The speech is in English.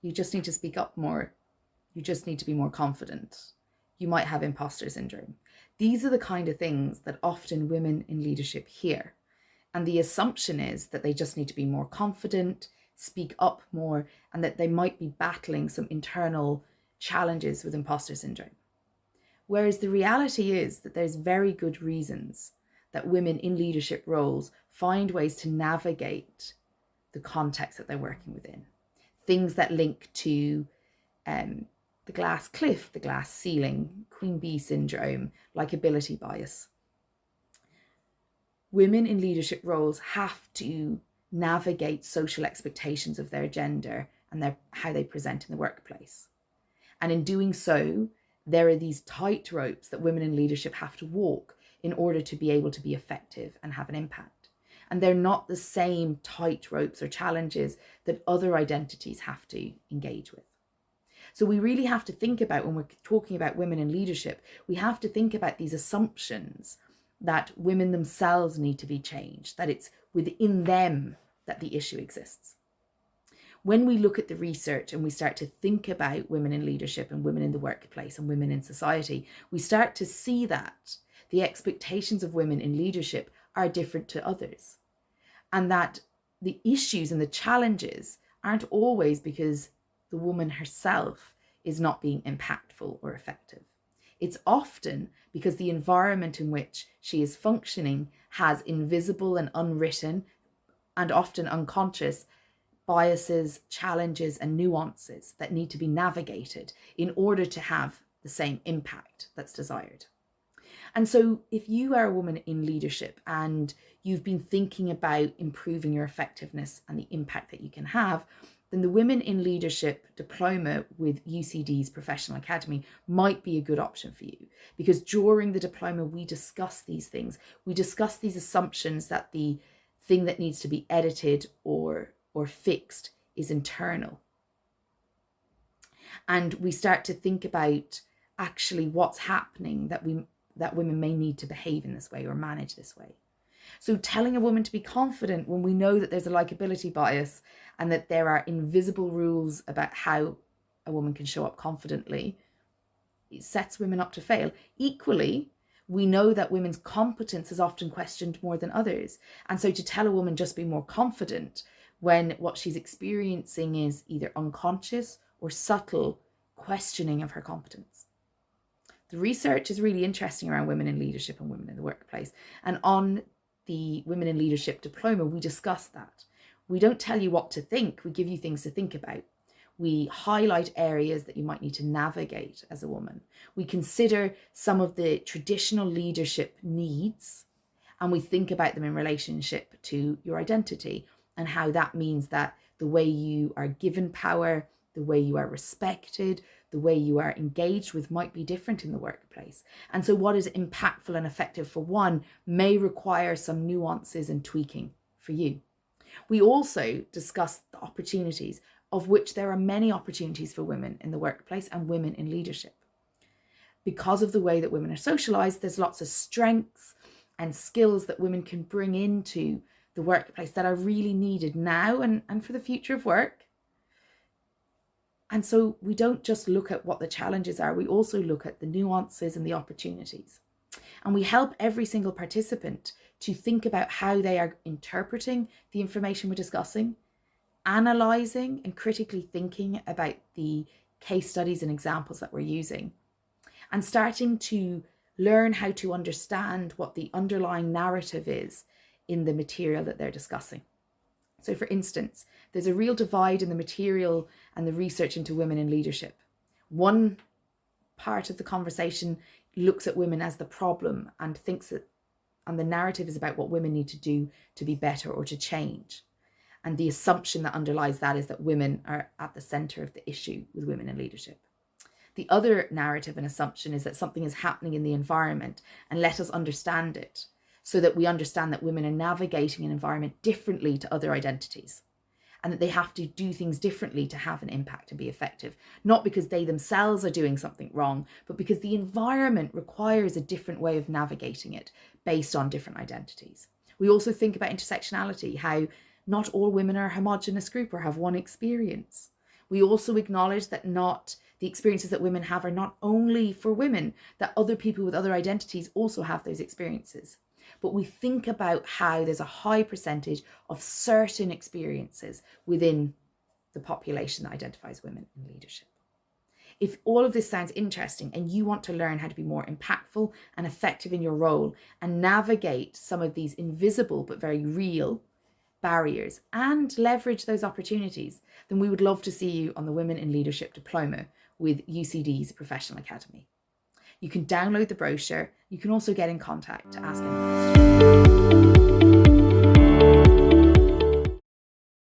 You just need to speak up more. You just need to be more confident. You might have imposter syndrome. These are the kind of things that often women in leadership hear. And the assumption is that they just need to be more confident, speak up more, and that they might be battling some internal challenges with imposter syndrome. Whereas the reality is that there's very good reasons that women in leadership roles find ways to navigate the context that they're working within. Things that link to the glass cliff, the glass ceiling, queen bee syndrome, likability bias. Women in leadership roles have to navigate social expectations of their gender and how they present in the workplace. And in doing so, there are these tight ropes that women in leadership have to walk in order to be able to be effective and have an impact. And they're not the same tight ropes or challenges that other identities have to engage with. So we really have to think about, when we're talking about women in leadership, we have to think about these assumptions that women themselves need to be changed, that it's within them that the issue exists. When we look at the research and we start to think about women in leadership and women in the workplace and women in society, we start to see that the expectations of women in leadership are different to others. And that the issues and the challenges aren't always because the woman herself is not being impactful or effective. It's often because the environment in which she is functioning has invisible and unwritten and often unconscious biases, challenges, and nuances that need to be navigated in order to have the same impact that's desired. And so if you are a woman in leadership and you've been thinking about improving your effectiveness and the impact that you can have, then the Women in Leadership diploma with UCD's Professional Academy might be a good option for you, because during the diploma we discuss these things. We discuss these assumptions that the thing that needs to be edited or fixed is internal. And we start to think about actually what's happening that women may need to behave in this way or manage this way. So telling a woman to be confident when we know that there's a likability bias and that there are invisible rules about how a woman can show up confidently, it sets women up to fail. Equally, we know that women's competence is often questioned more than others. And so to tell a woman just be more confident when what she's experiencing is either unconscious or subtle questioning of her competence. The research is really interesting around women in leadership and women in the workplace. And on the Women in Leadership diploma, we discuss that. We don't tell you what to think, we give you things to think about. We highlight areas that you might need to navigate as a woman. We consider some of the traditional leadership needs and we think about them in relationship to your identity and how that means that the way you are given power, the way you are respected, the way you are engaged with might be different in the workplace. And so what is impactful and effective for one may require some nuances and tweaking for you. We also discuss the opportunities, of which there are many opportunities for women in the workplace and women in leadership. Because of the way that women are socialized, there's lots of strengths and skills that women can bring into the workplace that are really needed now and for the future of work. And so we don't just look at what the challenges are, we also look at the nuances and the opportunities. And we help every single participant to think about how they are interpreting the information we're discussing, analysing and critically thinking about the case studies and examples that we're using, and starting to learn how to understand what the underlying narrative is in the material that they're discussing. So for instance, there's a real divide in the material and the research into women in leadership. One part of the conversation looks at women as the problem and thinks that, and the narrative is about what women need to do to be better or to change. And the assumption that underlies that is that women are at the center of the issue with women in leadership. The other narrative and assumption is that something is happening in the environment and let us understand it, so that we understand that women are navigating an environment differently to other identities and that they have to do things differently to have an impact and be effective, not because they themselves are doing something wrong, but because the environment requires a different way of navigating it based on different identities. We also think about intersectionality, how not all women are a homogenous group or have one experience. We also acknowledge that not the experiences that women have are not only for women, that other people with other identities also have those experiences. But we think about how there's a high percentage of certain experiences within the population that identifies women in leadership. If all of this sounds interesting and you want to learn how to be more impactful and effective in your role and navigate some of these invisible but very real barriers and leverage those opportunities, then we would love to see you on the Women in Leadership Diploma with UCD's Professional Academy. You can download the brochure. You can also get in contact to ask any questions.